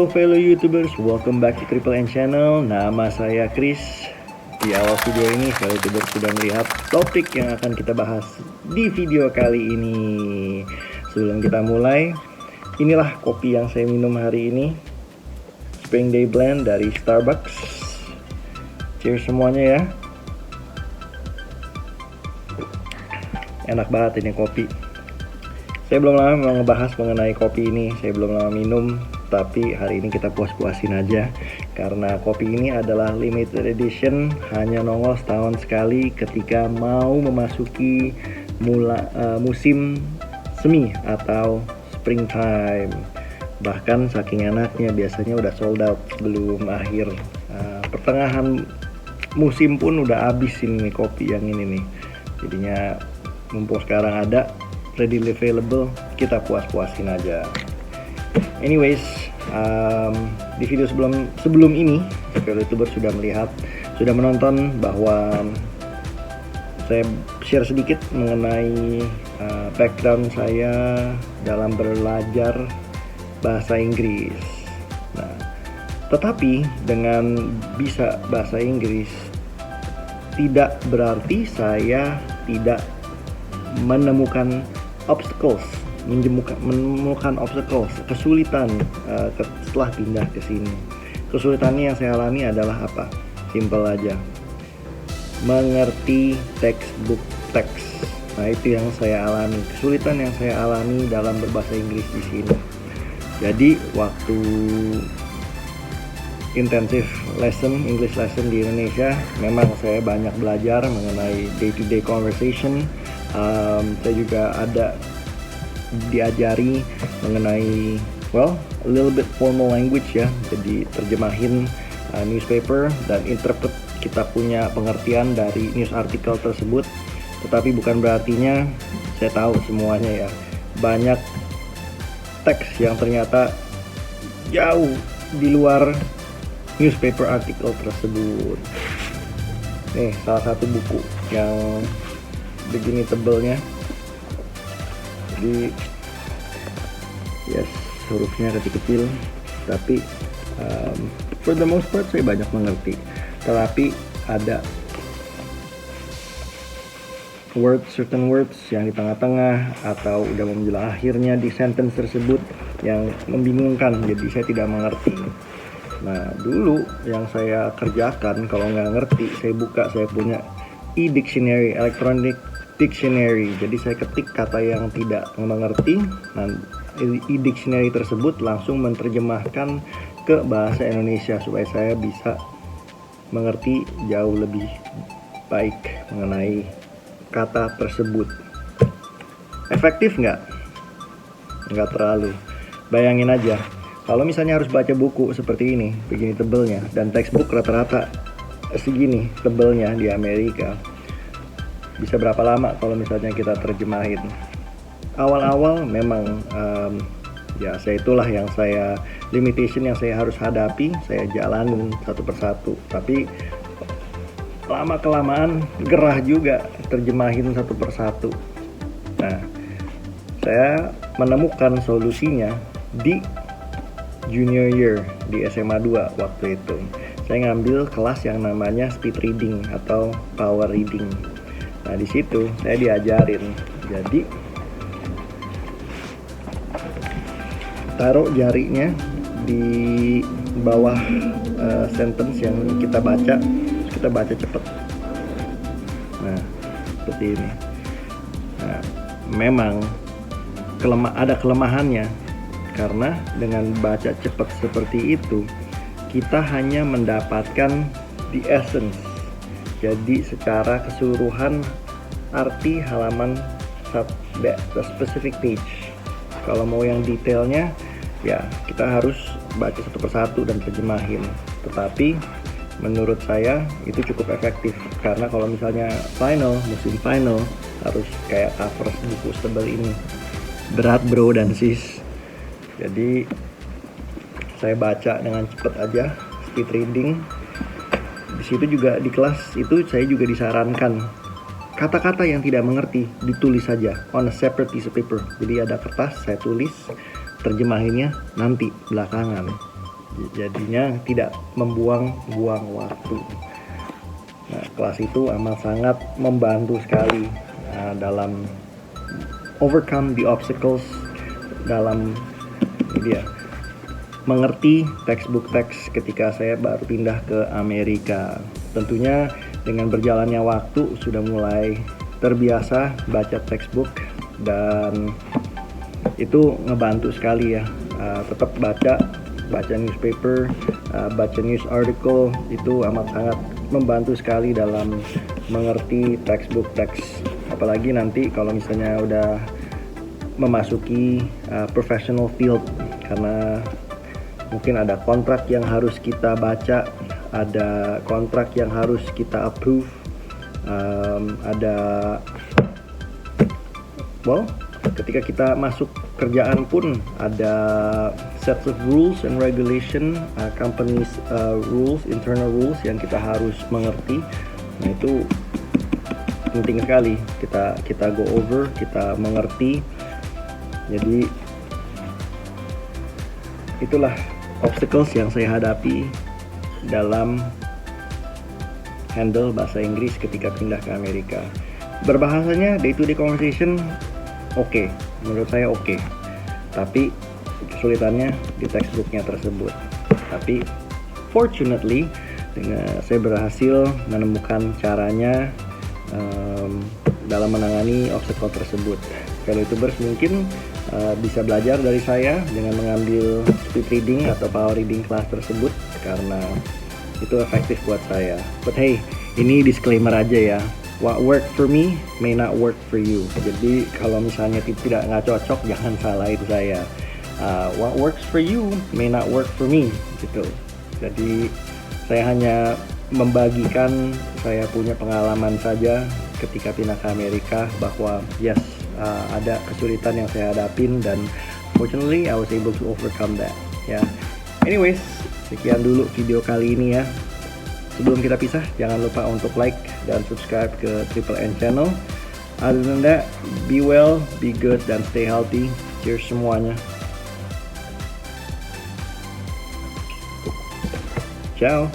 Halo fellow YouTubers, welcome back to Triple N Channel. Nama saya Chris. Di awal video ini, fellow YouTubers sudah melihat topik yang akan kita bahas di video kali ini. Sebelum kita mulai, inilah kopi yang saya minum hari ini, Spring Day Blend dari Starbucks. Cheers semuanya ya. Enak banget ini kopi. Saya belum lama mau ngebahas mengenai kopi ini, saya belum lama minum, tapi hari ini kita puas-puasin aja karena kopi ini adalah limited edition, hanya nongol setahun sekali ketika mau memasuki musim semi atau springtime. Bahkan saking enaknya biasanya udah sold out sebelum akhir pertengahan musim pun udah habis ini kopi yang ini nih. Jadinya mumpung sekarang ada readily available, kita puas-puasin aja. Anyways, di video sebelum ini, YouTuber sudah menonton bahwa saya share sedikit mengenai background saya dalam belajar bahasa Inggris. Nah, tetapi dengan bisa bahasa Inggris tidak berarti saya tidak menemukan kesulitan setelah pindah ke sini. Kesulitannya yang saya alami adalah apa? Simple aja, mengerti textbook teks. Nah, itu yang saya alami, kesulitan yang saya alami dalam berbahasa Inggris di sini. Jadi waktu intensif English lesson di Indonesia, memang saya banyak belajar mengenai day-to-day conversation. Saya juga ada diajari mengenai a little bit formal language ya, jadi terjemahin newspaper dan interpret, kita punya pengertian dari news artikel tersebut. Tetapi bukan berartinya saya tahu semuanya ya, banyak teks yang ternyata jauh di luar newspaper artikel tersebut. Nih salah satu buku yang begini tebelnya, jadi yes, hurufnya kecil-kecil, tapi for the most part saya banyak mengerti. Tetapi ada certain words yang di tengah-tengah atau udah mau menjelang akhirnya di sentence tersebut yang membingungkan, jadi saya tidak mengerti. Nah, dulu yang saya kerjakan kalau nggak ngerti, saya punya e-dictionary, electronic dictionary. Jadi saya ketik kata yang tidak mengerti, nah e-dictionary tersebut langsung menerjemahkan ke bahasa Indonesia supaya saya bisa mengerti jauh lebih baik mengenai kata tersebut. Efektif nggak? Nggak terlalu. Bayangin aja, kalau misalnya harus baca buku seperti ini, begini tebelnya, dan textbook rata-rata segini tebelnya di Amerika, bisa berapa lama kalau misalnya kita terjemahin? Awal-awal memang ya itulah yang saya limitation yang saya harus hadapi, saya jalanin satu persatu. Tapi lama kelamaan gerah juga terjemahin satu persatu. Nah, saya menemukan solusinya di junior year di SMA 2 waktu itu. Saya ngambil kelas yang namanya speed reading atau power reading. Nah, di situ saya diajarin. Jadi taruh jarinya di bawah sentence yang kita baca, terus kita baca cepet. Nah, seperti ini. Nah, memang ada kelemahannya karena dengan baca cepat seperti itu kita hanya mendapatkan the essence. Jadi secara keseluruhan arti halaman specific page. Kalau mau yang detailnya ya kita harus baca satu persatu dan terjemahin. Tetapi menurut saya itu cukup efektif karena kalau misalnya musim final harus kayak cover buku setebal ini. Berat bro dan sis. Jadi saya baca dengan cepat aja, speed reading. Di situ juga di kelas itu saya juga disarankan kata-kata yang tidak mengerti ditulis saja on a separate piece of paper. Jadi ada kertas, saya tulis, terjemahinnya nanti belakangan. jadinya tidak membuang-buang waktu. Nah, kelas itu amat sangat membantu sekali dalam overcome the obstacles, dalam mengerti textbook teks ketika saya baru pindah ke Amerika. Tentunya dengan berjalannya waktu sudah mulai terbiasa baca textbook, dan itu ngebantu sekali ya. Tetap baca newspaper, baca news article, itu amat sangat membantu sekali dalam mengerti textbook teks. Apalagi nanti kalau misalnya udah memasuki professional field, karena mungkin ada kontrak yang harus kita baca, ada kontrak yang harus kita approve, ketika kita masuk kerjaan pun ada sets of rules and regulation, companies rules, internal rules yang kita harus mengerti. Nah, itu penting sekali kita go over, kita mengerti. Jadi itulah obstacles yang saya hadapi dalam handle bahasa Inggris ketika pindah ke Amerika. Berbahasanya day to day conversation oke, menurut saya oke. Tapi kesulitannya di textbooknya tersebut. Tapi fortunately saya berhasil menemukan caranya dalam menangani obstacle tersebut. Kalau YouTubers mungkin bisa belajar dari saya dengan mengambil speed reading atau power reading kelas tersebut, karena itu efektif buat saya. But hey, ini disclaimer aja ya. What work for me may not work for you. Jadi kalau misalnya nggak cocok, jangan salahin saya. What works for you may not work for me, gitu. Jadi saya hanya membagikan saya punya pengalaman saja ketika pindah ke Amerika, bahwa yes, ada kesulitan yang saya hadapin, dan fortunately I was able to overcome that. Ya, anyways, sekian dulu video kali ini ya. Sebelum kita pisah, jangan lupa untuk like dan subscribe ke Triple N Channel. Other than that, be well, be good, dan stay healthy. Cheers semuanya. Ciao.